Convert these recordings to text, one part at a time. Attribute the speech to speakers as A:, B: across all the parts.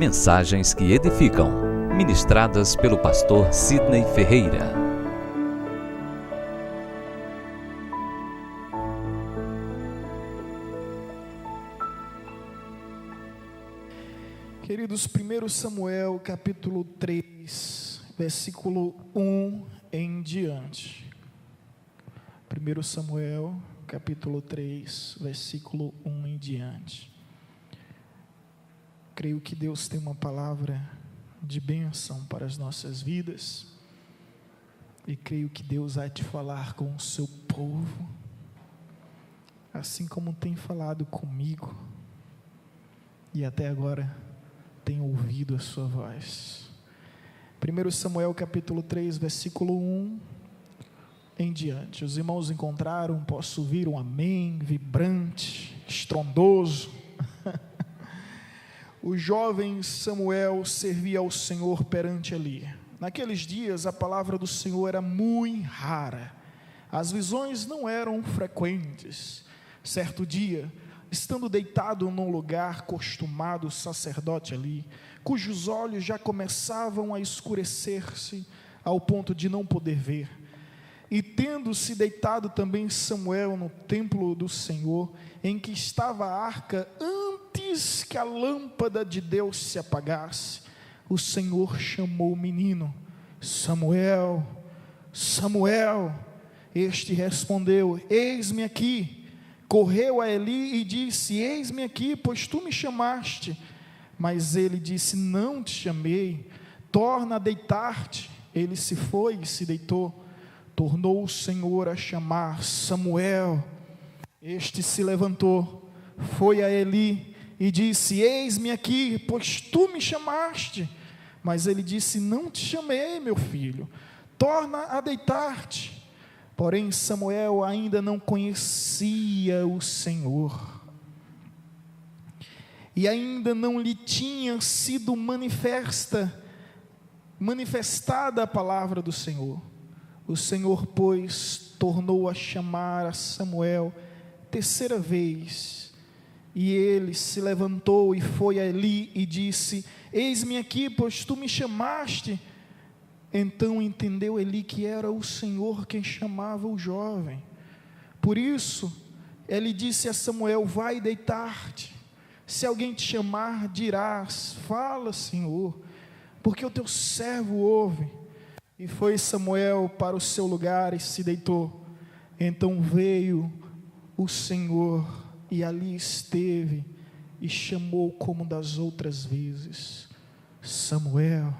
A: Mensagens que edificam, ministradas pelo pastor Sidney Ferreira.
B: Queridos, 1 Samuel capítulo 3, versículo 1 em diante. 1 Samuel capítulo 3, versículo 1 em diante. Creio que Deus tem uma palavra de bênção para as nossas vidas, e creio que Deus vai te falar com o seu povo, assim como tem falado comigo, e até agora tem ouvido a sua voz. 1 Samuel capítulo 3, versículo 1 em diante. Os irmãos encontraram? Posso ouvir um amém vibrante, estrondoso. O jovem Samuel servia ao Senhor perante Eli. Naqueles dias a palavra do Senhor era muito rara, as visões não eram frequentes. Certo dia, estando deitado num lugar costumado, o sacerdote Eli, cujos olhos já começavam a escurecer-se ao ponto de não poder ver, e tendo-se deitado também Samuel no templo do Senhor, em que estava a arca, antes que a lâmpada de Deus se apagasse, o Senhor chamou o menino: Samuel, Samuel. Este respondeu: eis-me aqui. Correu a Eli e disse: eis-me aqui, pois tu me chamaste. Mas ele disse: não te chamei, torna a deitar-te. Ele se foi e se deitou. Tornou o Senhor a chamar: Samuel. Este se levantou, foi a Eli e disse: eis-me aqui, pois tu me chamaste. Mas ele disse: não te chamei, meu filho, torna a deitar-te. Porém Samuel ainda não conhecia o Senhor, e ainda não lhe tinha sido manifestada a palavra do Senhor. O Senhor, pois, tornou a chamar a Samuel terceira vez, e ele se levantou e foi a Eli e disse: eis-me aqui, pois tu me chamaste. Então entendeu Eli que era o Senhor quem chamava o jovem. Por isso ele disse a Samuel: vai deitar-te. Se alguém te chamar, dirás: fala, Senhor, porque o teu servo ouve. E foi Samuel para o seu lugar e se deitou. Então veio o Senhor e ali esteve e chamou como das outras vezes: Samuel,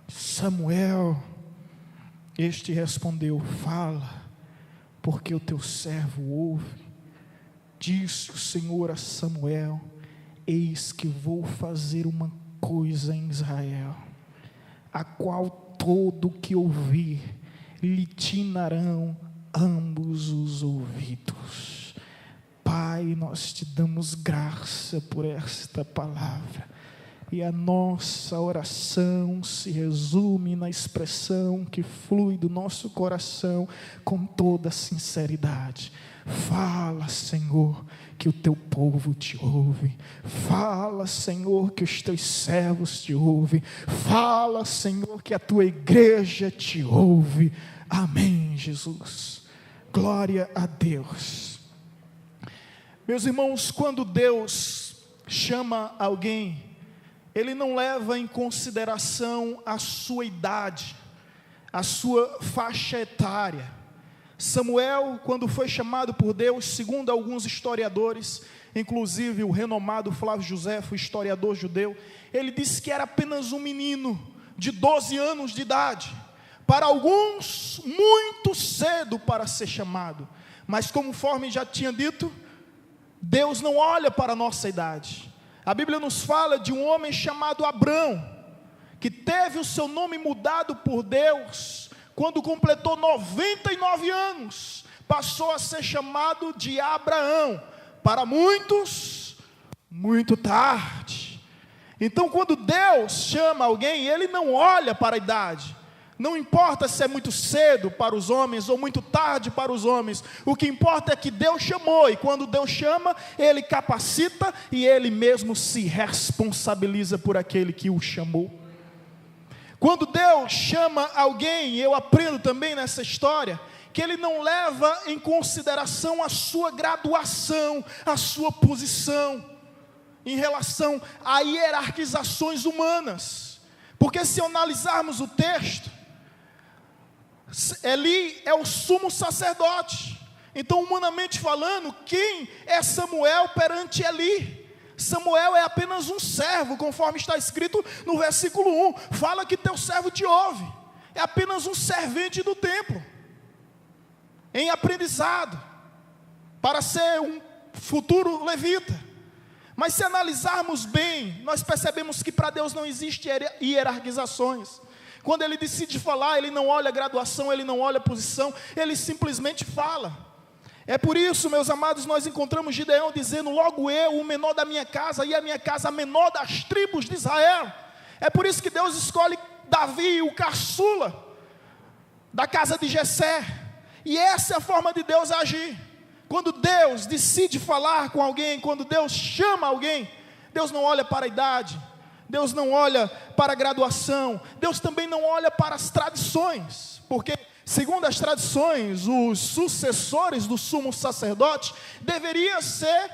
B: Samuel. Este respondeu: fala, porque o teu servo ouve. Disse o Senhor a Samuel: eis que vou fazer uma coisa em Israel, a qual todo que ouvir lhe tinarão ambos os ouvidos. Pai, nós te damos graça por esta palavra, e a nossa oração se resume na expressão que flui do nosso coração com toda sinceridade: fala, Senhor, que o teu povo te ouve. Fala, Senhor, que os teus servos te ouvem. Fala, Senhor, que a tua igreja te ouve. Amém, Jesus. Glória a Deus. Meus irmãos, quando Deus chama alguém, Ele não leva em consideração a sua idade, a sua faixa etária. Samuel, quando foi chamado por Deus, segundo alguns historiadores, inclusive o renomado Flávio Josefo, historiador judeu, ele disse que era apenas um menino de 12 anos de idade. Para alguns, muito cedo para ser chamado, mas conforme já tinha dito, Deus não olha para a nossa idade. A Bíblia nos fala de um homem chamado Abrão, que teve o seu nome mudado por Deus quando completou 99 anos, passou a ser chamado de Abraão. Para muitos, muito tarde. Então, quando Deus chama alguém, Ele não olha para a idade. Não importa se é muito cedo para os homens ou muito tarde para os homens, o que importa é que Deus chamou, e quando Deus chama, Ele capacita e Ele mesmo se responsabiliza por aquele que o chamou. Quando Deus chama alguém, eu aprendo também nessa história, que Ele não leva em consideração a sua graduação, a sua posição, em relação a hierarquizações humanas, porque se analisarmos o texto, Eli é o sumo sacerdote. Então, humanamente falando, quem é Samuel perante Eli? Samuel é apenas um servo, conforme está escrito no versículo 1. Fala que teu servo te ouve. É apenas um servente do templo, em aprendizado, para ser um futuro levita. Mas se analisarmos bem, nós percebemos que para Deus não existe hierarquizações. Quando Ele decide falar, Ele não olha a graduação, Ele não olha a posição, Ele simplesmente fala. É por isso, meus amados, nós encontramos Gideão dizendo: logo eu, o menor da minha casa, e a minha casa a menor das tribos de Israel. É por isso que Deus escolhe Davi, o caçula da casa de Jessé. E essa é a forma de Deus agir. Quando Deus decide falar com alguém, quando Deus chama alguém, Deus não olha para a idade, Deus não olha para a graduação, Deus também não olha para as tradições, porque, segundo as tradições, os sucessores do sumo sacerdote deveriam ser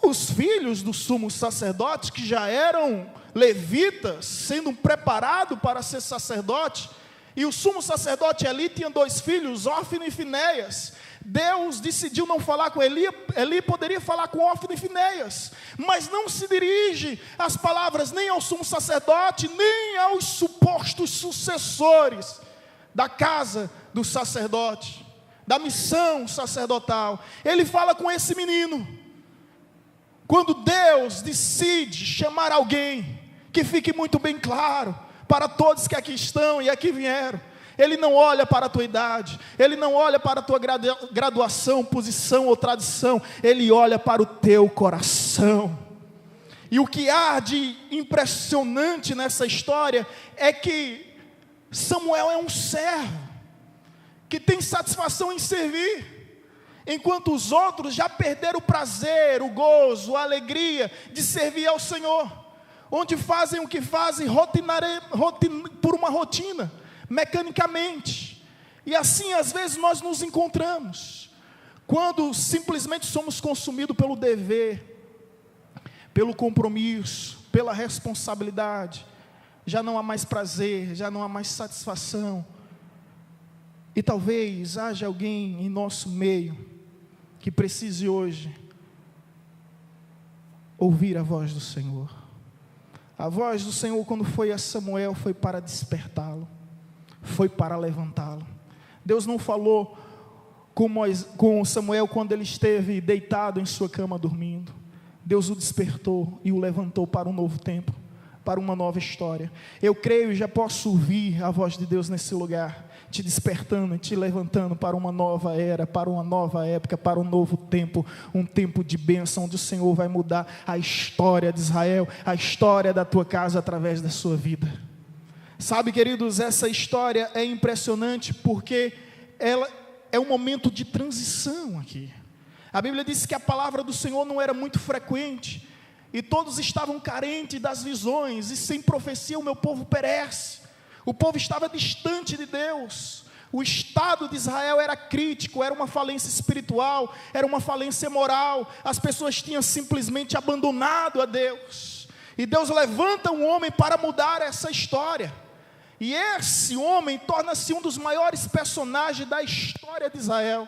B: os filhos do sumo sacerdote, que já eram levitas, sendo preparados para ser sacerdote. E o sumo sacerdote Eli tinha 2 filhos, Ófni e Finéias. Deus decidiu não falar com Eli. Eli poderia falar com Ófni e Finéias, mas não se dirige as palavras nem ao sumo sacerdote, nem aos supostos sucessores da casa do sacerdote, da missão sacerdotal. Ele fala com esse menino. Quando Deus decide chamar alguém, que fique muito bem claro para todos que aqui estão e aqui vieram, Ele não olha para a tua idade, Ele não olha para a tua graduação, posição ou tradição, Ele olha para o teu coração. E o que há de impressionante nessa história é que Samuel é um servo, que tem satisfação em servir, enquanto os outros já perderam o prazer, o gozo, a alegria de servir ao Senhor, onde fazem o que fazem por uma rotina, mecanicamente. E assim às vezes nós nos encontramos, quando simplesmente somos consumidos pelo dever, pelo compromisso, pela responsabilidade. Já não há mais prazer, já não há mais satisfação. E talvez haja alguém em nosso meio que precise hoje ouvir a voz do Senhor. A voz do Senhor, quando foi a Samuel, foi para despertá-lo, foi para levantá-lo. Deus não falou com Samuel quando ele esteve deitado em sua cama dormindo. Deus o despertou e o levantou para um novo tempo, para uma nova história. Eu creio e já posso ouvir a voz de Deus nesse lugar, te despertando e te levantando para uma nova era, para uma nova época, para um novo tempo, um tempo de bênção, onde o Senhor vai mudar a história de Israel, a história da tua casa através da sua vida. Sabe, queridos, essa história é impressionante porque ela é um momento de transição aqui. A Bíblia diz que a palavra do Senhor não era muito frequente, e todos estavam carentes das visões, e sem profecia o meu povo perece. O povo estava distante de Deus. O estado de Israel era crítico, era uma falência espiritual, era uma falência moral. As pessoas tinham simplesmente abandonado a Deus. E Deus levanta um homem para mudar essa história. E esse homem torna-se um dos maiores personagens da história de Israel,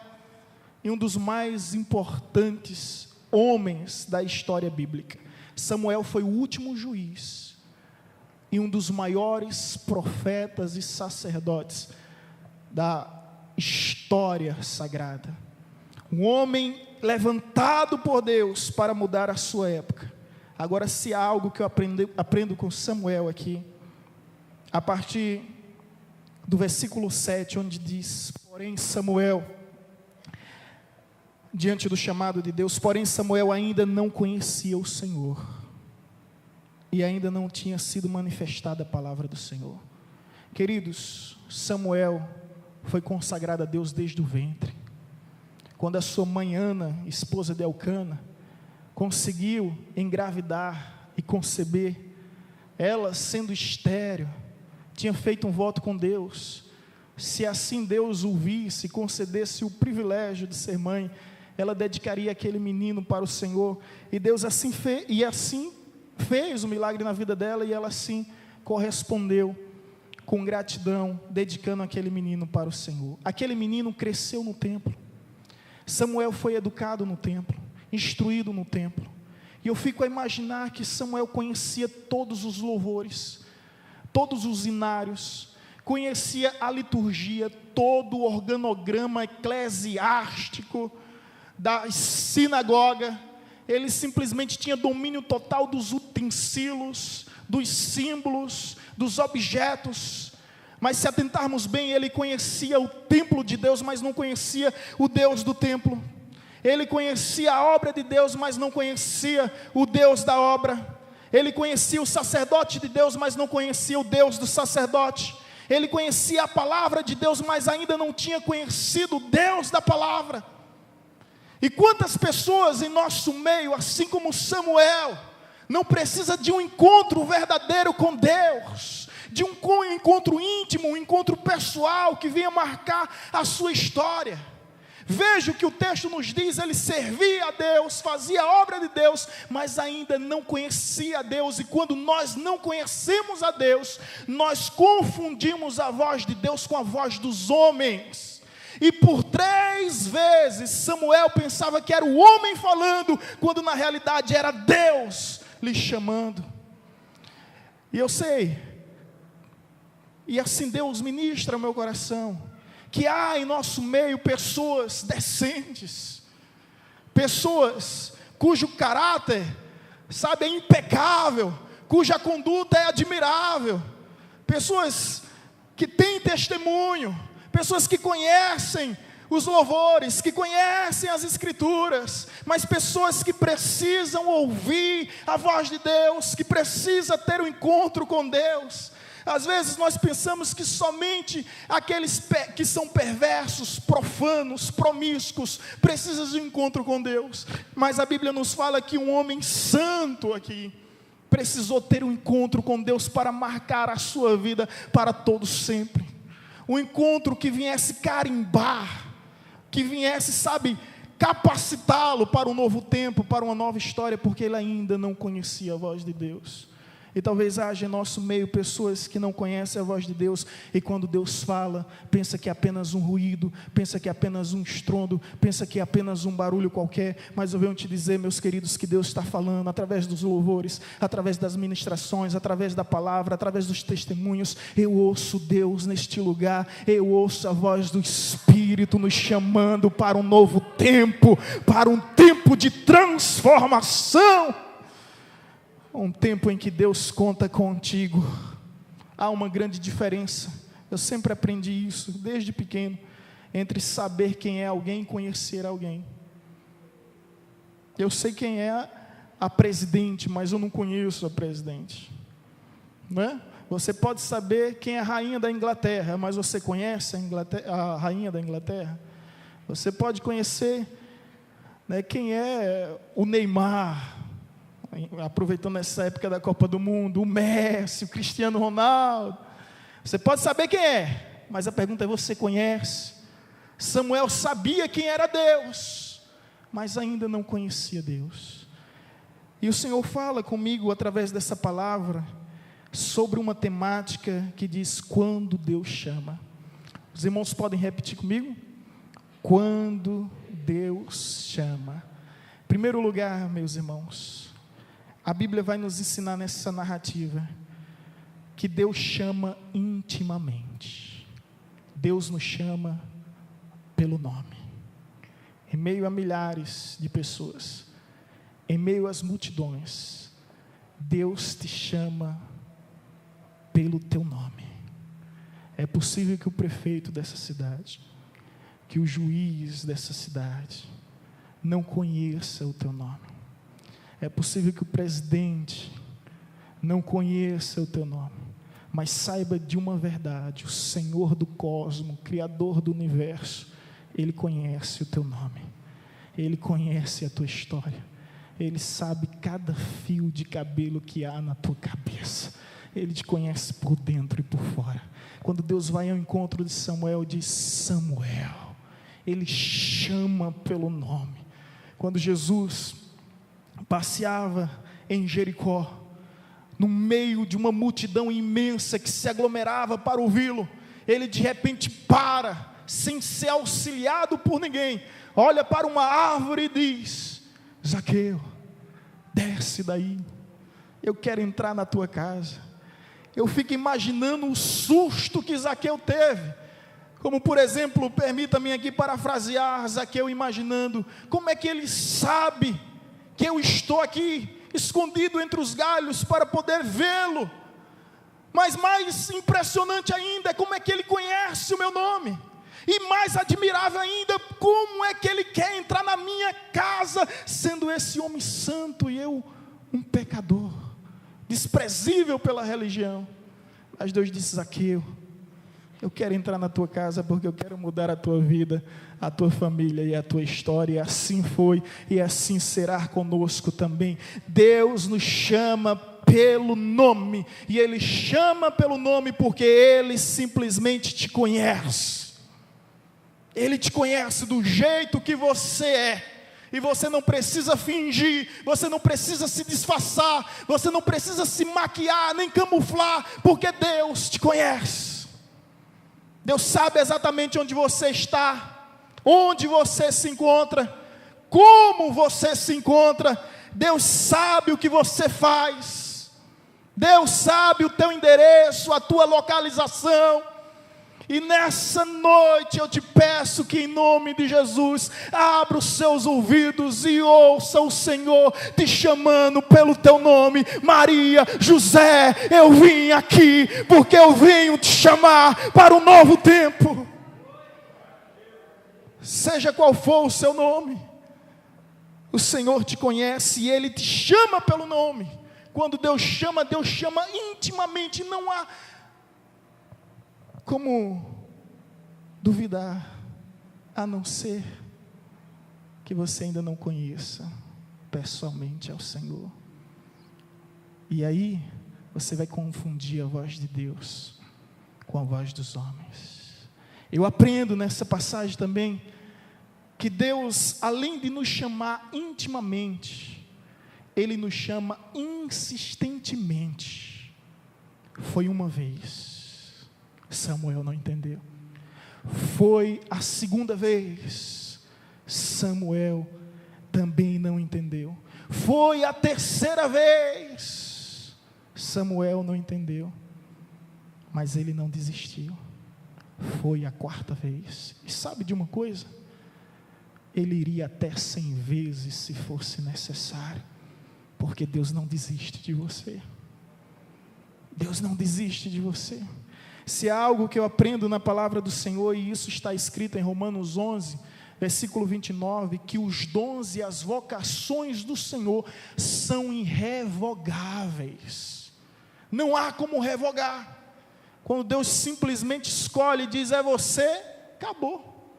B: e um dos mais importantes homens da história bíblica. Samuel foi o último juiz e um dos maiores profetas e sacerdotes da história sagrada. Um homem levantado por Deus para mudar a sua época. Agora, se há algo que eu aprendo com Samuel aqui, a partir do versículo 7, onde diz: porém Samuel, diante do chamado de Deus, porém Samuel ainda não conhecia o Senhor, e ainda não tinha sido manifestada a palavra do Senhor. Queridos, Samuel foi consagrado a Deus desde o ventre. Quando a sua mãe Ana, esposa de Elcana, conseguiu engravidar e conceber, ela sendo estéril, tinha feito um voto com Deus: se assim Deus o visse e concedesse o privilégio de ser mãe, ela dedicaria aquele menino para o Senhor. E Deus assim fez o milagre na vida dela, e ela assim correspondeu com gratidão, dedicando aquele menino para o Senhor. Aquele menino cresceu no templo. Samuel foi educado no templo, instruído no templo. E eu fico a imaginar que Samuel conhecia todos os louvores, todos os hinários, conhecia a liturgia, todo o organograma eclesiástico da sinagoga. Ele simplesmente tinha domínio total dos utensílios, dos símbolos, dos objetos. Mas se atentarmos bem, ele conhecia o templo de Deus, mas não conhecia o Deus do templo. Ele conhecia a obra de Deus, mas não conhecia o Deus da obra. Ele conhecia o sacerdote de Deus, mas não conhecia o Deus do sacerdote. Ele conhecia a palavra de Deus, mas ainda não tinha conhecido o Deus da palavra. E quantas pessoas em nosso meio, assim como Samuel, não precisa de um encontro verdadeiro com Deus, de um encontro íntimo, um encontro pessoal que venha marcar a sua história. Veja o que o texto nos diz: ele servia a Deus, fazia a obra de Deus, mas ainda não conhecia a Deus. E quando nós não conhecemos a Deus, nós confundimos a voz de Deus com a voz dos homens. E por 3 vezes Samuel pensava que era o homem falando, quando na realidade era Deus lhe chamando. E eu sei, e assim Deus ministra ao meu coração, que há em nosso meio pessoas decentes, pessoas cujo caráter, sabe, é impecável, cuja conduta é admirável, pessoas que têm testemunho, pessoas que conhecem os louvores, que conhecem as escrituras, mas pessoas que precisam ouvir a voz de Deus, que precisam ter um encontro com Deus. Às vezes nós pensamos que somente aqueles que são perversos, profanos, promíscuos, precisam de um encontro com Deus. Mas a Bíblia nos fala que um homem santo aqui precisou ter um encontro com Deus para marcar a sua vida para todo sempre. Um encontro que viesse carimbar, que viesse, sabe, capacitá-lo para um novo tempo, para uma nova história, porque ele ainda não conhecia a voz de Deus. E talvez haja em nosso meio pessoas que não conhecem a voz de Deus, e quando Deus fala, pensa que é apenas um ruído, pensa que é apenas um estrondo, pensa que é apenas um barulho qualquer. Mas eu venho te dizer, meus queridos, que Deus está falando através dos louvores, através das ministrações, através da palavra, através dos testemunhos. Eu ouço Deus neste lugar, eu ouço a voz do Espírito nos chamando para um novo tempo, para um tempo de transformação. Um tempo em que Deus conta contigo. Há uma grande diferença, eu sempre aprendi isso, desde pequeno, entre saber quem é alguém e conhecer alguém. Eu sei quem é a presidente, mas eu não conheço a presidente, não é? Você pode saber quem é a rainha da Inglaterra, mas você conhece a rainha da Inglaterra? Você pode conhecer, né, quem é o Neymar, aproveitando essa época da Copa do Mundo, o Messi, o Cristiano Ronaldo. Você pode saber quem é, mas a pergunta é: você conhece? Samuel sabia quem era Deus, mas ainda não conhecia Deus. E o Senhor fala comigo através dessa palavra sobre uma temática que diz: quando Deus chama. Os irmãos podem repetir comigo? Quando Deus chama. Em primeiro lugar, meus irmãos, a Bíblia vai nos ensinar nessa narrativa que Deus chama intimamente. Deus nos chama pelo nome. Em meio a milhares de pessoas, em meio às multidões, Deus te chama pelo teu nome. É possível que o prefeito dessa cidade, que o juiz dessa cidade não conheça o teu nome. É possível que o presidente não conheça o teu nome, Mas saiba de uma verdade: o Senhor do cosmos, Criador do universo, Ele conhece o teu nome, Ele conhece a tua história, Ele sabe cada fio de cabelo que há na tua cabeça, Ele te conhece por dentro e por fora. Quando Deus vai ao encontro de Samuel, diz Samuel, Ele chama pelo nome. Quando Jesus passeava em Jericó, no meio de uma multidão imensa que se aglomerava para ouvi-lo, Ele de repente para, sem ser auxiliado por ninguém, olha para uma árvore e diz: Zaqueu, desce daí, eu quero entrar na tua casa. Eu fico imaginando o susto que Zaqueu teve, como por exemplo, permita-me aqui parafrasear Zaqueu imaginando, como é que ele sabe que eu estou aqui, escondido entre os galhos para poder vê-lo? Mas mais impressionante ainda é como é que ele conhece o meu nome, e mais admirável ainda, como é que ele quer entrar na minha casa, sendo esse homem santo e eu um pecador, desprezível pela religião. Mas Deus disse: Zaqueu, eu quero entrar na tua casa porque eu quero mudar a tua vida, a tua família e a tua história. E assim foi, e assim será conosco também. Deus nos chama pelo nome, e Ele chama pelo nome porque Ele simplesmente te conhece. Ele te conhece do jeito que você é, e você não precisa fingir, você não precisa se disfarçar, você não precisa se maquiar, nem camuflar, porque Deus te conhece. Deus sabe exatamente onde você está, onde você se encontra, como você se encontra. Deus sabe o que você faz, Deus sabe o teu endereço, a tua localização. E nessa noite eu te peço que em nome de Jesus, abra os seus ouvidos e ouça o Senhor te chamando pelo teu nome. Maria, José, eu vim aqui porque eu venho te chamar para um novo tempo. Seja qual for o seu nome, o Senhor te conhece e Ele te chama pelo nome. Quando Deus chama intimamente, não há como duvidar, a não ser que você ainda não conheça pessoalmente ao Senhor. E aí você vai confundir a voz de Deus com a voz dos homens. Eu aprendo nessa passagem também que Deus, além de nos chamar intimamente, Ele nos chama insistentemente. Foi uma vez, Samuel não entendeu. Foi a segunda vez, Samuel também não entendeu. Foi a terceira vez, Samuel não entendeu. Mas ele não desistiu. Foi a quarta vez. E sabe de uma coisa? Ele iria até 100 vezes se fosse necessário, porque Deus não desiste de você. Deus não desiste de você. Se há algo que eu aprendo na palavra do Senhor, e isso está escrito em Romanos 11, versículo 29, que os dons e as vocações do Senhor são irrevogáveis. Não há como revogar. Quando Deus simplesmente escolhe e diz: é você, acabou.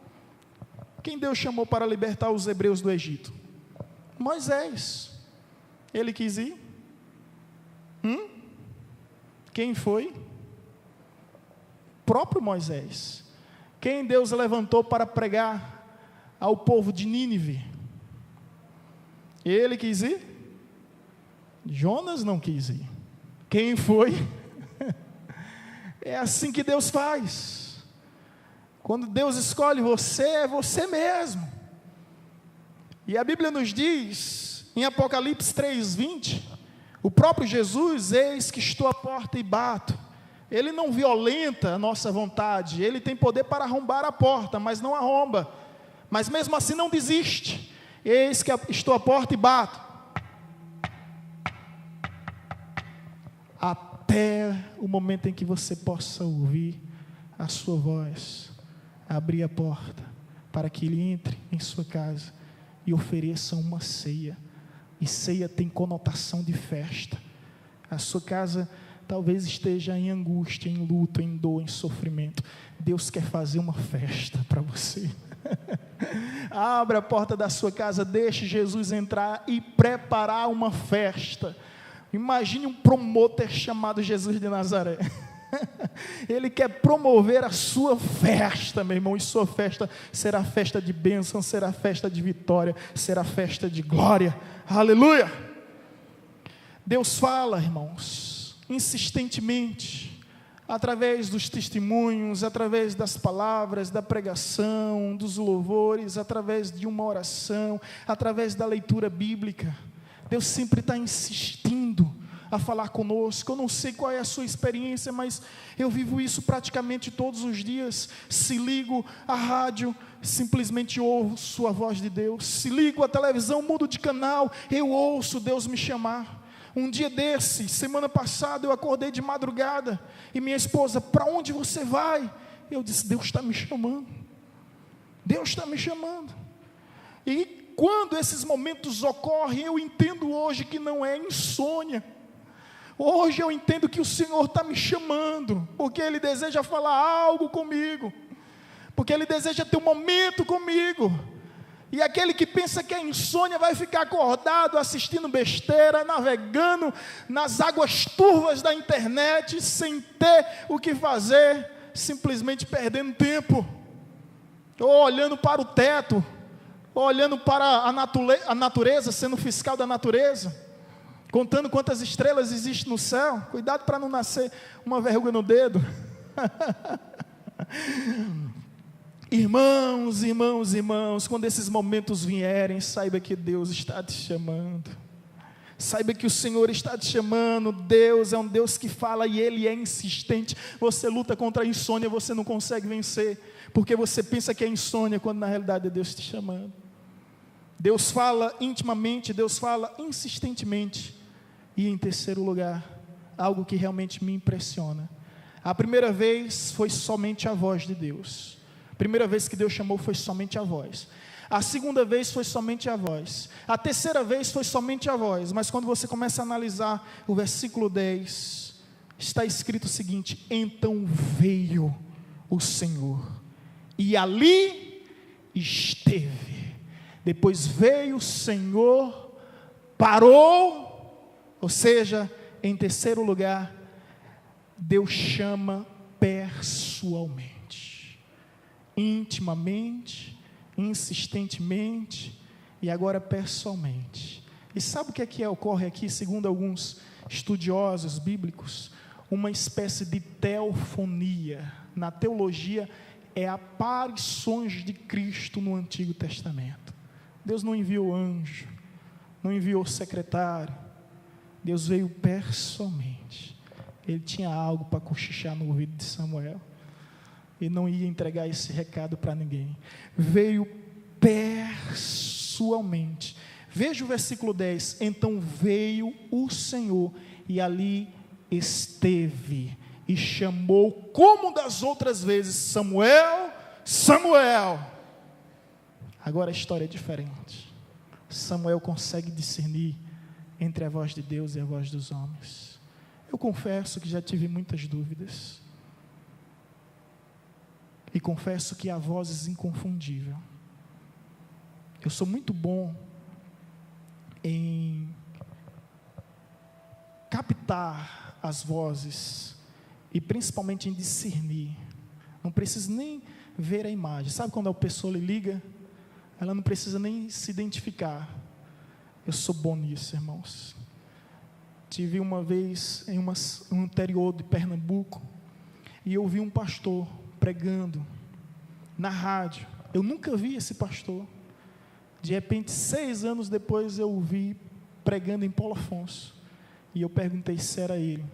B: Quem Deus chamou para libertar os hebreus do Egito? Moisés. Ele quis ir? Quem foi? Próprio Moisés. Quem Deus levantou para pregar ao povo de Nínive? Ele quis ir? Jonas não quis ir. Quem foi? É assim que Deus faz. Quando Deus escolhe você, é você mesmo. E a Bíblia nos diz, em Apocalipse 3:20, o próprio Jesus: eis que estou à porta e bato. Ele não violenta a nossa vontade, Ele tem poder para arrombar a porta, mas não arromba. Mas mesmo assim não desiste. Eis que estou à porta e bato. Até o momento em que você possa ouvir a sua voz, abrir a porta, para que Ele entre em sua casa e ofereça uma ceia. E ceia tem conotação de festa. A sua casa talvez esteja em angústia, em luto, em dor, em sofrimento. Deus quer fazer uma festa para você. Abra a porta da sua casa, deixe Jesus entrar e preparar uma festa. Imagine um promotor chamado Jesus de Nazaré. Ele quer promover a sua festa, meu irmão, e sua festa será festa de bênção, será festa de vitória, será festa de glória. Aleluia! Deus fala, irmãos, insistentemente, através dos testemunhos, através das palavras, da pregação, dos louvores, através de uma oração, através da leitura bíblica. Deus sempre está insistindo a falar conosco. Eu não sei qual é a sua experiência, mas eu vivo isso praticamente todos os dias. Se ligo à rádio, simplesmente ouço a voz de Deus. Se ligo à televisão, mudo de canal, eu ouço Deus me chamar. Um dia desse, semana passada, eu acordei de madrugada e minha esposa: para onde você vai? Eu disse: Deus está me chamando. Deus está me chamando. E quando esses momentos ocorrem, eu entendo hoje que não é insônia. Hoje eu entendo que o Senhor está me chamando, porque Ele deseja falar algo comigo, porque Ele deseja ter um momento comigo. E aquele que pensa que é insônia vai ficar acordado, assistindo besteira, navegando nas águas turvas da internet, sem ter o que fazer, simplesmente perdendo tempo, ou olhando para o teto, ou olhando para a natureza, sendo fiscal da natureza, contando quantas estrelas existem no céu. Cuidado para não nascer uma verruga no dedo. Irmãos, irmãos, irmãos, quando esses momentos vierem, saiba que Deus está te chamando. Saiba que o Senhor está te chamando. Deus é um Deus que fala e Ele é insistente. Você luta contra a insônia, você não consegue vencer, porque você pensa que é insônia, quando na realidade é Deus te chamando. Deus fala intimamente, Deus fala insistentemente. E em terceiro lugar, algo que realmente me impressiona: a primeira vez foi somente a voz de Deus. A primeira vez que Deus chamou foi somente a voz. A segunda vez foi somente a voz. A terceira vez foi somente a voz. Mas quando você começa a analisar o versículo 10, está escrito o seguinte: então veio o Senhor e ali esteve. Depois veio o Senhor, parou. Ou seja, em terceiro lugar, Deus chama pessoalmente, intimamente, insistentemente e agora pessoalmente. E sabe o que ocorre aqui, segundo alguns estudiosos bíblicos? Uma espécie de teofonia. Na teologia, é aparições de Cristo no Antigo Testamento. Deus não enviou anjo, não enviou secretário. Deus veio pessoalmente. Ele tinha algo para cochichar no ouvido de Samuel. Ele não ia entregar esse recado para ninguém. Veio pessoalmente. Veja o versículo 10. Então veio o Senhor e ali esteve e chamou, como das outras vezes: Samuel, Samuel. Agora a história é diferente. Samuel consegue discernir entre a voz de Deus e a voz dos homens. Eu confesso que já tive muitas dúvidas, e confesso que a voz é inconfundível. Eu sou muito bom em captar as vozes, e principalmente em discernir. Não preciso nem ver a imagem. Sabe quando a pessoa lhe liga, ela não precisa nem se identificar. Eu sou bom nisso, irmãos. Tive uma vez em um interior de Pernambuco, e eu vi um pastor pregando na rádio. Eu nunca vi esse pastor. De repente, 6 anos depois, eu o vi pregando em Paulo Afonso, e eu perguntei se era ele,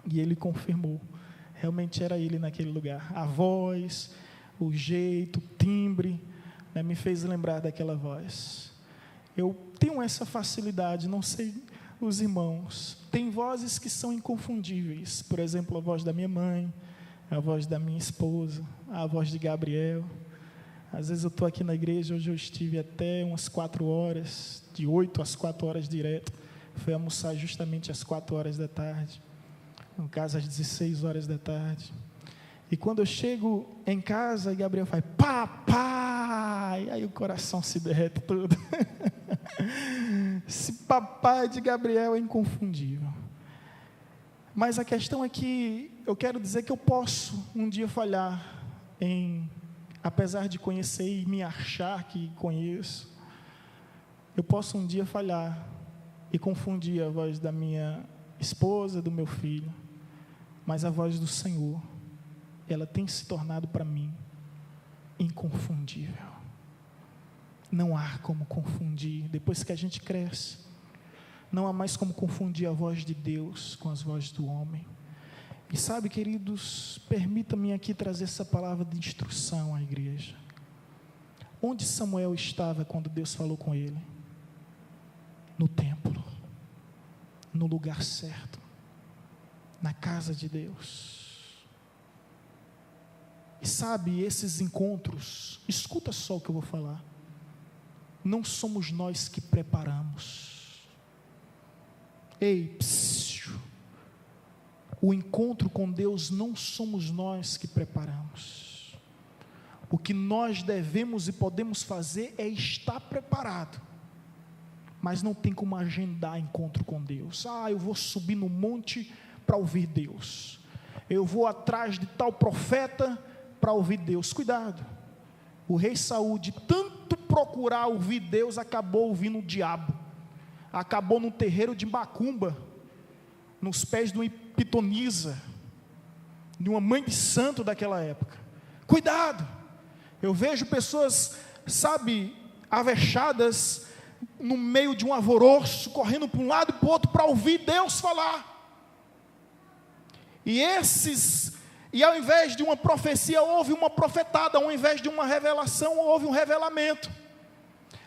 B: e ele confirmou, realmente era ele naquele lugar. A voz, o jeito, o timbre, né, me fez lembrar daquela voz. Eu tenho essa facilidade, não sei os irmãos, tem vozes que são inconfundíveis. Por exemplo, a voz da minha mãe, a voz da minha esposa, a voz de Gabriel. Às vezes eu estou aqui na igreja, hoje eu estive até umas 4 horas, de 8 às 4 horas direto. Fui almoçar justamente às 4 horas da tarde. no caso às 16 horas da tarde. E quando eu chego em casa, e Gabriel faz, papai, aí o coração se derrete todo. Esse papai de Gabriel é inconfundível. Mas a questão é que eu quero dizer que eu posso um dia falhar apesar de conhecer e me achar que conheço, eu posso um dia falhar e confundir a voz da minha esposa, do meu filho, mas a voz do Senhor, ela tem se tornado para mim inconfundível. Não há como confundir. Depois que a gente cresce, não há mais como confundir a voz de Deus com as vozes do homem. E sabe, queridos, permita-me aqui trazer essa palavra de instrução à igreja. Onde Samuel estava quando Deus falou com ele? No templo, no lugar certo, na casa de Deus. E sabe, esses encontros, escuta só o que eu vou falar, não somos nós que preparamos. Ei, o encontro com Deus não somos nós que preparamos. O que nós devemos e podemos fazer é estar preparado, mas não tem como agendar encontro com Deus. Eu vou subir no monte para ouvir Deus, eu vou atrás de tal profeta para ouvir Deus. Cuidado, o rei Saul, de tanto procurar ouvir Deus, acabou ouvindo o diabo, acabou no terreiro de macumba, nos pés de uma pitonisa, de uma mãe de santo daquela época. Cuidado, eu vejo pessoas, sabe, avechadas no meio de um alvoroço, correndo para um lado e para o outro para ouvir Deus falar. E ao invés de uma profecia, houve uma profetada, ao invés de uma revelação, houve um revelamento,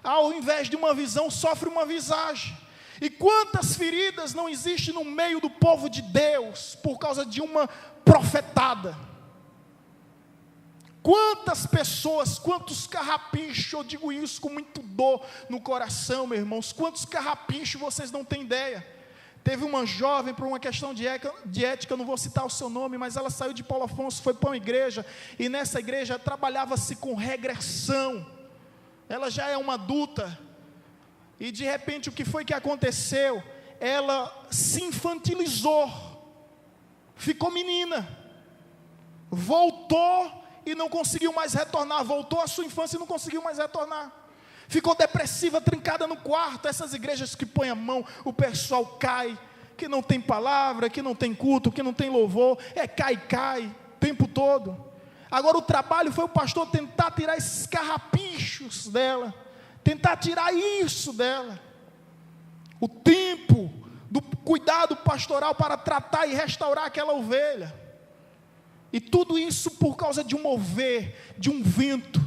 B: ao invés de uma visão, sofre uma visagem. E quantas feridas não existem no meio do povo de Deus, por causa de uma profetada? Quantas pessoas, quantos carrapichos, eu digo isso com muito dor no coração, meus irmãos, quantos carrapichos vocês não têm ideia. Teve uma jovem, por uma questão de ética, eu não vou citar o seu nome, mas ela saiu de Paulo Afonso, foi para uma igreja, e nessa igreja trabalhava-se com regressão. Ela já é uma adulta, e de repente o que foi que aconteceu? Ela se infantilizou, ficou menina, voltou e não conseguiu mais retornar, voltou à sua infância e não conseguiu mais retornar, ficou depressiva, trincada no quarto. Essas igrejas que põem a mão, o pessoal cai, que não tem palavra, que não tem culto, que não tem louvor, cai, o tempo todo. Agora o trabalho foi o pastor tentar tirar esses carrapichos dela, tentar tirar isso dela, o tempo do cuidado pastoral para tratar e restaurar aquela ovelha. E tudo isso por causa de um mover, de um vento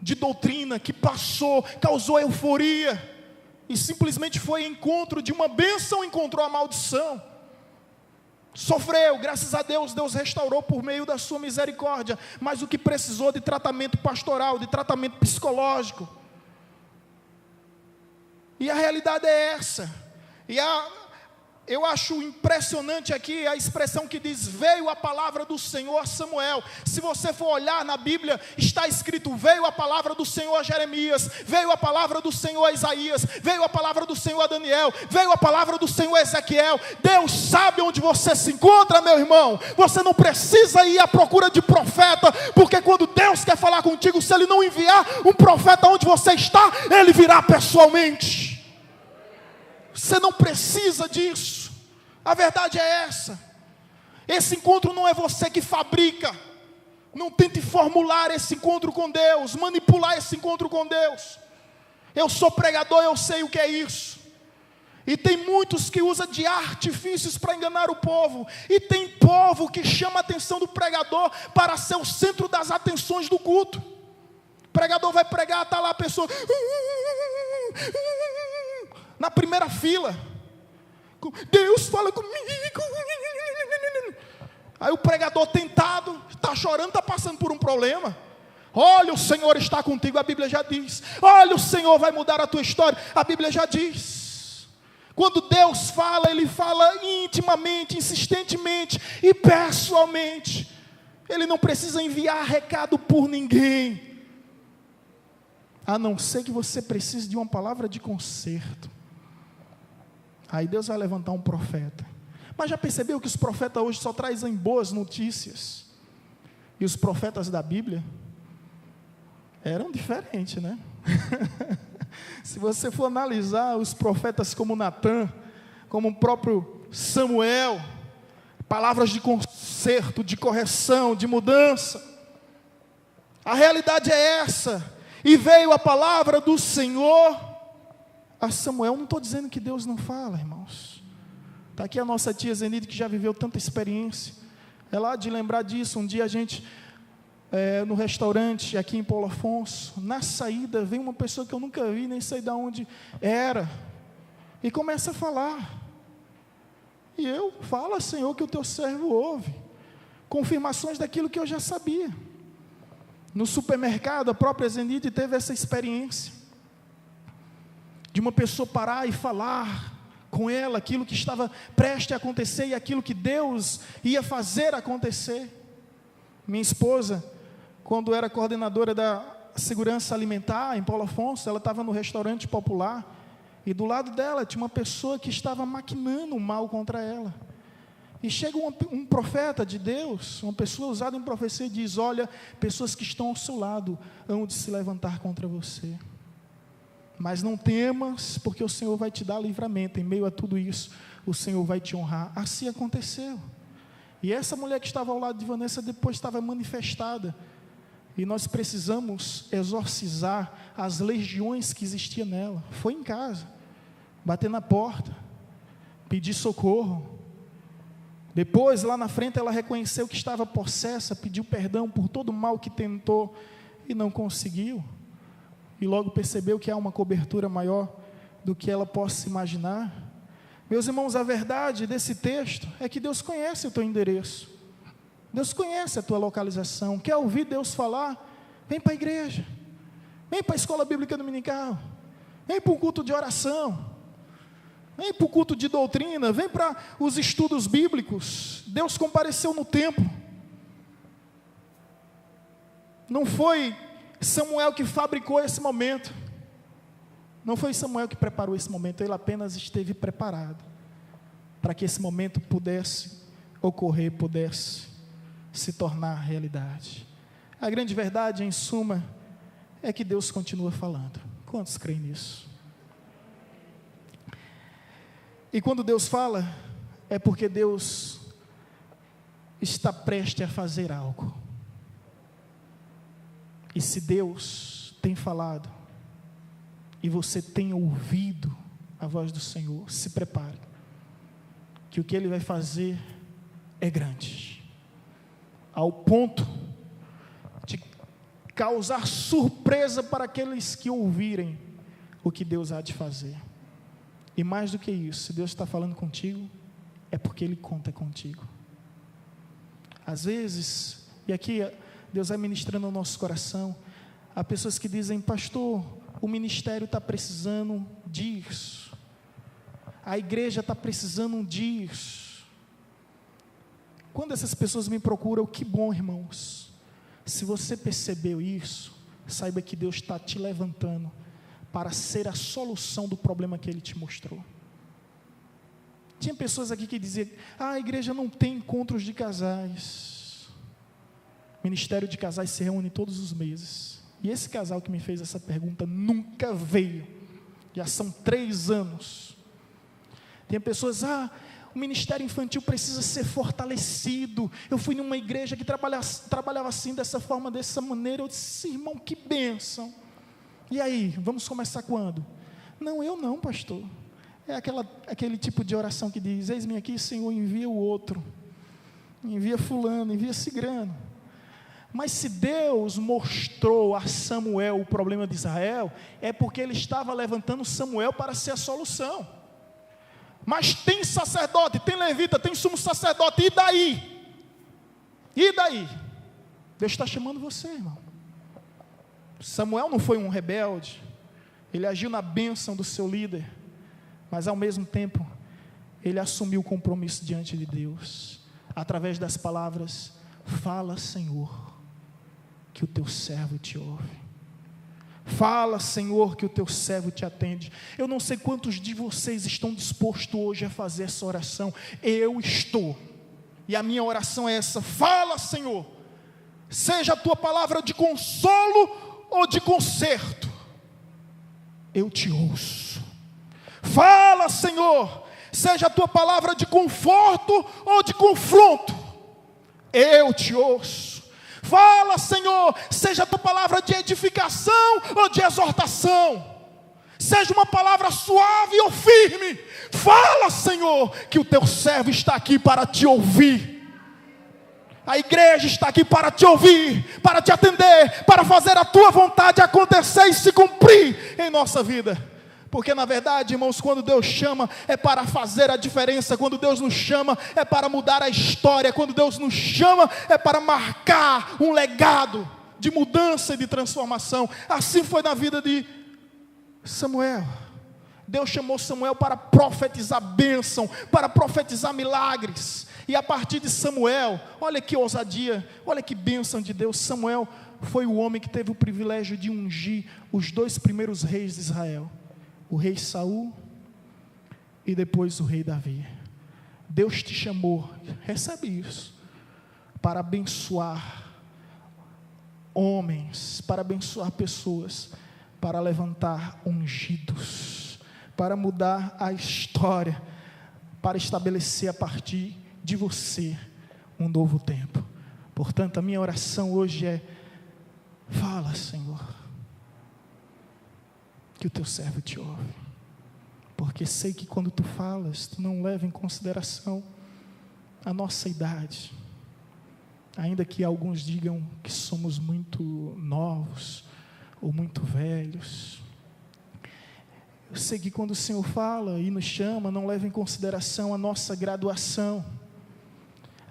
B: de doutrina que passou, causou euforia, e simplesmente foi encontro de uma bênção, encontrou a maldição, sofreu, graças a Deus, Deus restaurou por meio da sua misericórdia, mas o que precisou de tratamento pastoral, de tratamento psicológico. E a realidade é essa. Eu acho impressionante aqui a expressão que diz: veio a palavra do Senhor a Samuel. Se você for olhar na Bíblia, está escrito: veio a palavra do Senhor a Jeremias, veio a palavra do Senhor a Isaías, veio a palavra do Senhor a Daniel, veio a palavra do Senhor a Ezequiel. Deus sabe onde você se encontra, meu irmão. Você não precisa ir à procura de profeta, porque quando Deus quer falar contigo, se Ele não enviar um profeta onde você está, Ele virá pessoalmente. Você não precisa disso. A verdade é essa. Esse encontro não é você que fabrica. Não tente formular esse encontro com Deus, manipular esse encontro com Deus. Eu sou pregador, eu sei o que é isso. E tem muitos que usam de artifícios para enganar o povo. E tem povo que chama a atenção do pregador para ser o centro das atenções do culto. O pregador vai pregar, está lá a pessoa na primeira fila. Deus fala comigo. Aí o pregador tentado, está chorando, está passando por um problema. Olha, o Senhor está contigo, a Bíblia já diz. Olha, o Senhor vai mudar a tua história, a Bíblia já diz. Quando Deus fala, Ele fala intimamente, insistentemente e pessoalmente. Ele não precisa enviar recado por ninguém, a não ser que você precise de uma palavra de conserto. Aí Deus vai levantar um profeta. Mas já percebeu que os profetas hoje só trazem boas notícias? E os profetas da Bíblia eram diferentes, né? Se você for analisar os profetas como Natã, como o próprio Samuel, palavras de conserto, de correção, de mudança. A realidade é essa. E veio a palavra do Senhor a Samuel. Não estou dizendo que Deus não fala, irmãos. Está aqui a nossa tia Zenide, que já viveu tanta experiência. É lá de lembrar disso. Um dia a gente, no restaurante aqui em Paulo Afonso, na saída, vem uma pessoa que eu nunca vi, nem sei de onde era, e começa a falar. E eu falo, Senhor, que o teu servo ouve. Confirmações daquilo que eu já sabia. No supermercado, a própria Zenide teve essa experiência. De uma pessoa parar e falar com ela aquilo que estava prestes a acontecer e aquilo que Deus ia fazer acontecer. Minha esposa, quando era coordenadora da segurança alimentar em Paulo Afonso, ela estava no restaurante popular. E do lado dela tinha uma pessoa que estava maquinando o mal contra ela. E chega um profeta de Deus, uma pessoa usada em profecia, e diz: olha, pessoas que estão ao seu lado hão de se levantar contra você. Mas não temas, porque o Senhor vai te dar livramento. Em meio a tudo isso, o Senhor vai te honrar. Assim aconteceu. E essa mulher que estava ao lado de Vanessa depois estava manifestada. E nós precisamos exorcizar as legiões que existiam nela. Foi em casa, bater na porta, pedir socorro. Depois, lá na frente, ela reconheceu que estava possessa, pediu perdão por todo o mal que tentou e não conseguiu. E logo percebeu que há uma cobertura maior do que ela possa imaginar. Meus irmãos, a verdade desse texto é que Deus conhece o teu endereço. Deus conhece a tua localização. Quer ouvir Deus falar? Vem para a igreja. Vem para a escola bíblica dominical. Vem para um culto de oração. Vem para o culto de doutrina. Vem para os estudos bíblicos. Deus compareceu no templo. Não foi Samuel que fabricou esse momento. Não foi Samuel que preparou esse momento. Ele apenas esteve preparado para que esse momento pudesse ocorrer, pudesse se tornar realidade. A grande verdade, em suma, é que Deus continua falando. Quantos creem nisso? E quando Deus fala, é porque Deus está prestes a fazer algo. E se Deus tem falado, e você tem ouvido a voz do Senhor, se prepare, que o que Ele vai fazer é grande, ao ponto de causar surpresa para aqueles que ouvirem o que Deus há de fazer. E mais do que isso, se Deus está falando contigo, é porque Ele conta contigo. Às vezes, e aqui Deus vai ministrando no nosso coração, há pessoas que dizem: pastor, o ministério está precisando disso, a igreja está precisando disso. Quando essas pessoas me procuram, que bom, irmãos. Se você percebeu isso, saiba que Deus está te levantando para ser a solução do problema que Ele te mostrou. Tinha pessoas aqui que diziam: a igreja não tem encontros de casais. O ministério de casais se reúne todos os meses. E esse casal que me fez essa pergunta nunca veio. Já são 3 anos. Tem pessoas: o ministério infantil precisa ser fortalecido. Eu fui numa igreja que trabalhava assim, dessa forma, dessa maneira. Eu disse: irmão, que bênção. E aí, vamos começar quando? Não, eu não, pastor. É aquele tipo de oração que diz: eis-me aqui, Senhor, envia o outro. Envia fulano, envia cicrano. Mas se Deus mostrou a Samuel o problema de Israel, é porque Ele estava levantando Samuel para ser a solução. Mas tem sacerdote, tem levita, tem sumo sacerdote, e daí? E daí? Deus está chamando você, irmão. Samuel não foi um rebelde, ele agiu na bênção do seu líder, mas ao mesmo tempo, ele assumiu o compromisso diante de Deus, através das palavras: fala, Senhor, que o teu servo te ouve. Fala, Senhor, que o teu servo te atende. Eu não sei quantos de vocês estão dispostos hoje a fazer essa oração. Eu estou, e a minha oração é essa: fala, Senhor, seja a tua palavra de consolo ou de conserto, eu te ouço. Fala, Senhor, seja a tua palavra de conforto ou de confronto, eu te ouço. Fala, Senhor, seja a tua palavra de edificação ou de exortação, seja uma palavra suave ou firme, fala, Senhor, que o teu servo está aqui para te ouvir. A igreja está aqui para te ouvir, para te atender, para fazer a tua vontade acontecer e se cumprir em nossa vida. Porque na verdade, irmãos, quando Deus chama é para fazer a diferença. Quando Deus nos chama é para mudar a história. Quando Deus nos chama é para marcar um legado de mudança e de transformação. Assim foi na vida de Samuel. Deus chamou Samuel para profetizar bênção, para profetizar milagres. E a partir de Samuel, olha que ousadia, olha que bênção de Deus. Samuel foi o homem que teve o privilégio de ungir os 2 primeiros reis de Israel, o rei Saul e depois o rei Davi. Deus te chamou, recebe isso, para abençoar homens, para abençoar pessoas, para levantar ungidos, para mudar a história, para estabelecer a partir de você um novo tempo. Portanto, a minha oração hoje é: fala, Senhor, que o teu servo te ouve, porque sei que quando tu falas, tu não leva em consideração a nossa idade, ainda que alguns digam que somos muito novos ou muito velhos. Eu sei que quando o Senhor fala e nos chama, não leva em consideração a nossa graduação,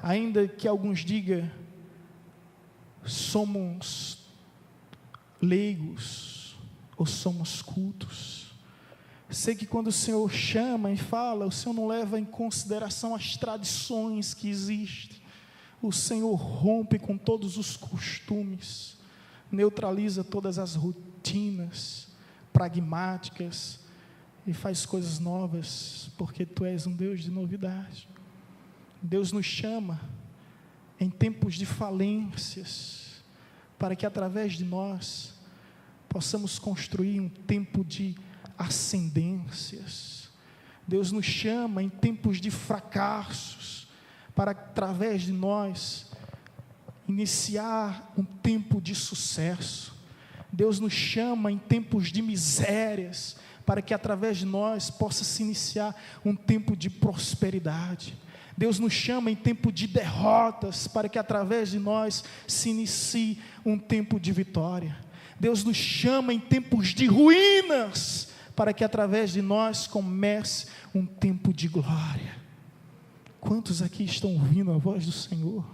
B: ainda que alguns digam somos leigos ou somos cultos. Sei que quando o Senhor chama e fala, o Senhor não leva em consideração as tradições que existem. O Senhor rompe com todos os costumes, neutraliza todas as rotinas pragmáticas e faz coisas novas, porque tu és um Deus de novidade. Deus nos chama em tempos de falências, para que através de nós possamos construir um tempo de ascendências. Deus nos chama em tempos de fracassos, para através de nós iniciar um tempo de sucesso. Deus nos chama em tempos de misérias, para que através de nós possa se iniciar um tempo de prosperidade. Deus nos chama em tempo de derrotas, para que através de nós se inicie um tempo de vitória. Deus nos chama em tempos de ruínas, para que através de nós comece um tempo de glória. Quantos aqui estão ouvindo a voz do Senhor?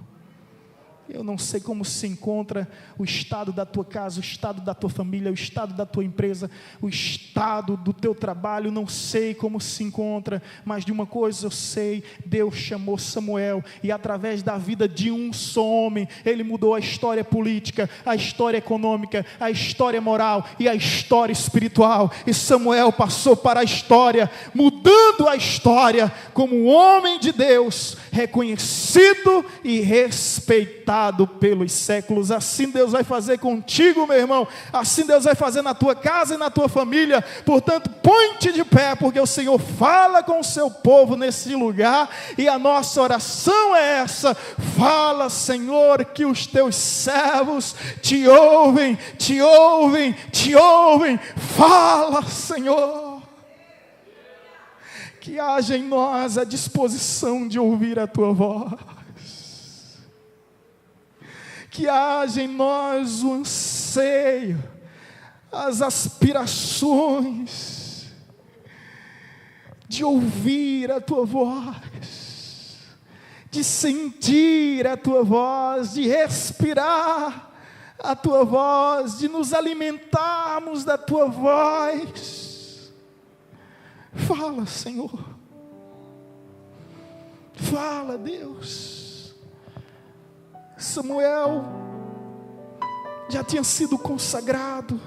B: Eu não sei como se encontra o estado da tua casa, o estado da tua família, o estado da tua empresa, o estado do teu trabalho, não sei como se encontra, mas de uma coisa eu sei: Deus chamou Samuel, e através da vida de um só homem, ele mudou a história política, a história econômica, a história moral e a história espiritual, e Samuel passou para a história, mudando a história, como um homem de Deus, reconhecido e respeitado pelos séculos. Assim Deus vai fazer contigo, meu irmão, assim Deus vai fazer na tua casa e na tua família. Portanto, põe-te de pé, porque o Senhor fala com o seu povo nesse lugar, e a nossa oração é essa: fala, Senhor, que os teus servos te ouvem, te ouvem, te ouvem. Fala, Senhor, que haja em nós a disposição de ouvir a tua voz, que haja em nós o anseio, as aspirações de ouvir a tua voz, de sentir a tua voz, de respirar a tua voz, de nos alimentarmos da tua voz. Fala, Senhor. Fala, Deus. Samuel já tinha sido consagrado.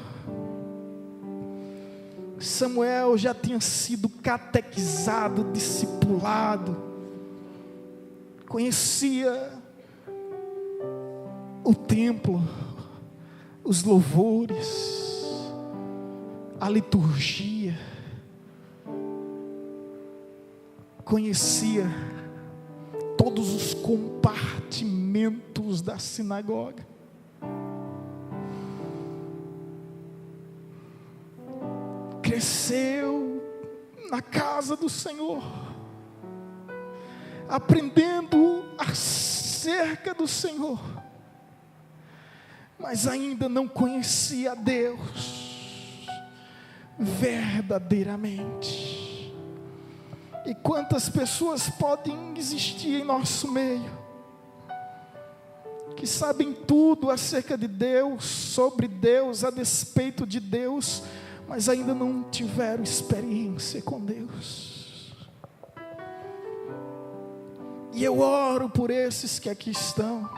B: Samuel já tinha sido catequizado, discipulado. Conhecia o templo, os louvores, a liturgia. Conhecia todos os compartimentos da sinagoga. Cresceu na casa do Senhor, aprendendo acerca do Senhor, mas ainda não conhecia a Deus verdadeiramente. E quantas pessoas podem existir em nosso meio, que sabem tudo acerca de Deus, sobre Deus, a despeito de Deus, mas ainda não tiveram experiência com Deus. E eu oro por esses que aqui estão,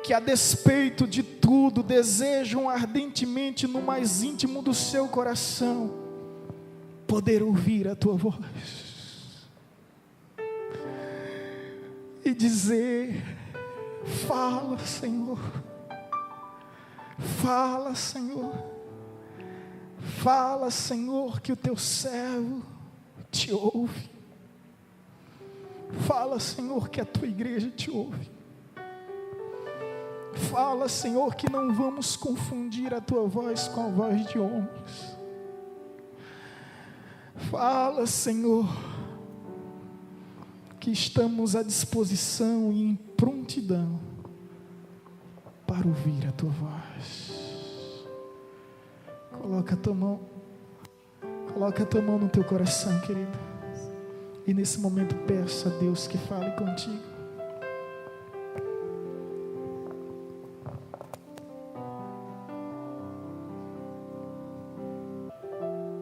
B: que a despeito de tudo, desejam ardentemente no mais íntimo do seu coração, poder ouvir a tua voz, e dizer: fala, Senhor, fala, Senhor. Fala, Senhor, que o teu servo te ouve. Fala, Senhor, que a tua igreja te ouve. Fala, Senhor, que não vamos confundir a tua voz com a voz de homens. Fala, Senhor, que estamos à disposição e em prontidão para ouvir a tua voz. Coloca a tua mão no teu coração, querido, e nesse momento peça a Deus que fale contigo.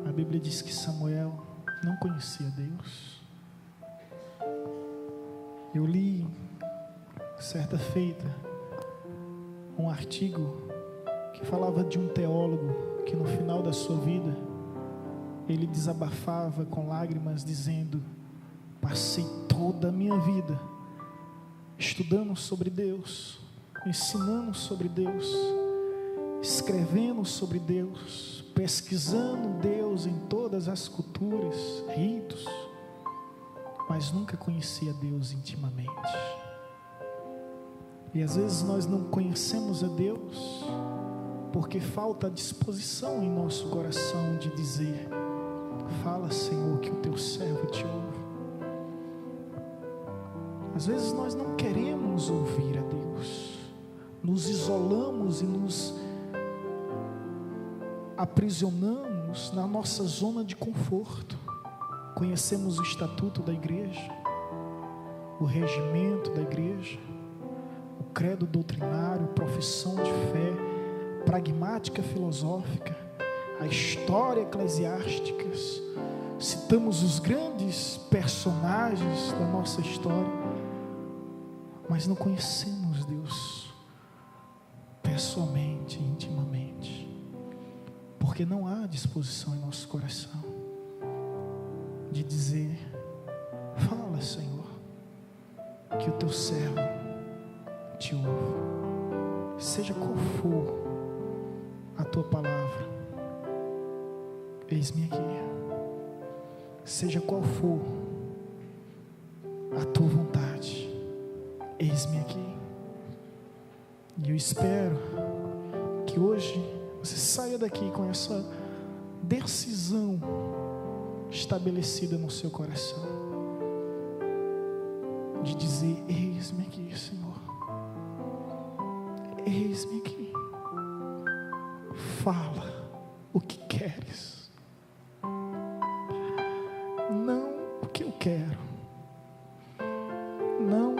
B: A Bíblia diz que Samuel não conhecia Deus. Eu li certa feita um artigo que falava de um teólogo que no final da sua vida ele desabafava com lágrimas, dizendo: passei toda a minha vida estudando sobre Deus, ensinando sobre Deus, escrevendo sobre Deus, pesquisando Deus em todas as culturas, ritos, mas nunca conhecia Deus intimamente. E às vezes nós não conhecemos a Deus porque falta a disposição em nosso coração de dizer: fala, Senhor, que o teu servo te ouve. Às vezes nós não queremos ouvir a Deus, nos isolamos e nos aprisionamos na nossa zona de conforto. Conhecemos o estatuto da igreja, o regimento da igreja, o credo doutrinário, profissão de fé, pragmática filosófica, a história eclesiástica, citamos os grandes personagens da nossa história, mas não conhecemos Deus pessoalmente, intimamente, porque não há disposição em nosso coração de dizer: fala, Senhor, que o teu servo te ouve. Seja qual for a tua palavra, eis-me aqui. Seja qual for a tua vontade, eis-me aqui. E eu espero que hoje você saia daqui com essa decisão estabelecida no seu coração, de dizer: eis-me aqui, Senhor, eis-me aqui. Fala o que queres, não o que eu quero, não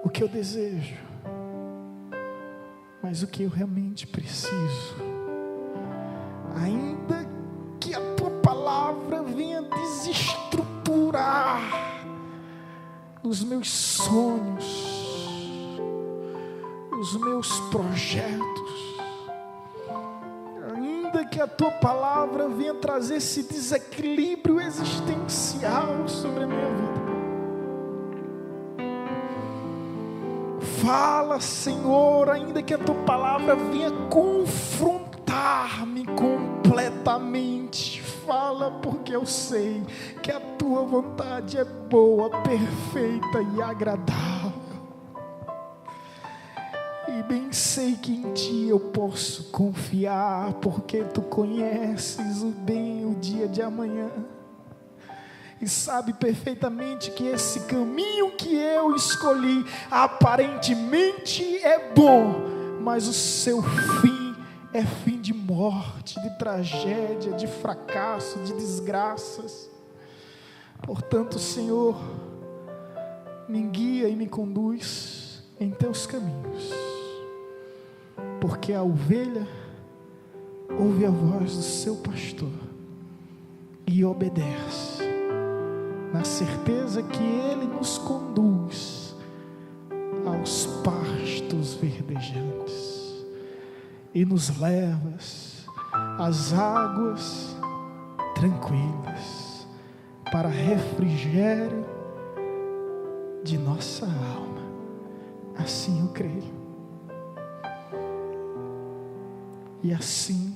B: o que eu desejo, mas o que eu realmente preciso. Ainda os meus sonhos, os meus projetos. Ainda que a tua palavra venha trazer esse desequilíbrio existencial sobre a minha vida. Fala, Senhor, ainda que a tua palavra venha confrontar-me completamente. Fala, porque eu sei que a tua vontade é boa, perfeita e agradável. E bem sei que em ti eu posso confiar, porque tu conheces o bem o dia de amanhã. E sabe perfeitamente que esse caminho que eu escolhi aparentemente é bom, mas o seu fim é fim de morte, de tragédia, de fracasso, de desgraças. Portanto, Senhor, me guia e me conduz em teus caminhos, porque a ovelha ouve a voz do seu pastor e obedece, na certeza que ele nos conduz aos pastos verdejantes e nos leva às águas tranquilas para refrigério de nossa alma. Assim eu creio. E assim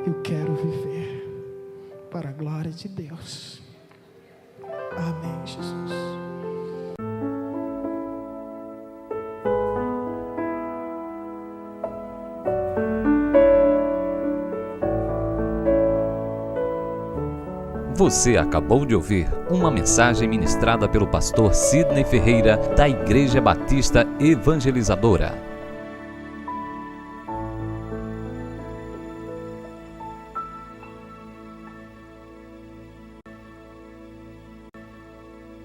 B: eu quero viver para a glória de Deus. Amém, Jesus.
A: Você acabou de ouvir uma mensagem ministrada pelo pastor Sidney Ferreira, da Igreja Batista Evangelizadora.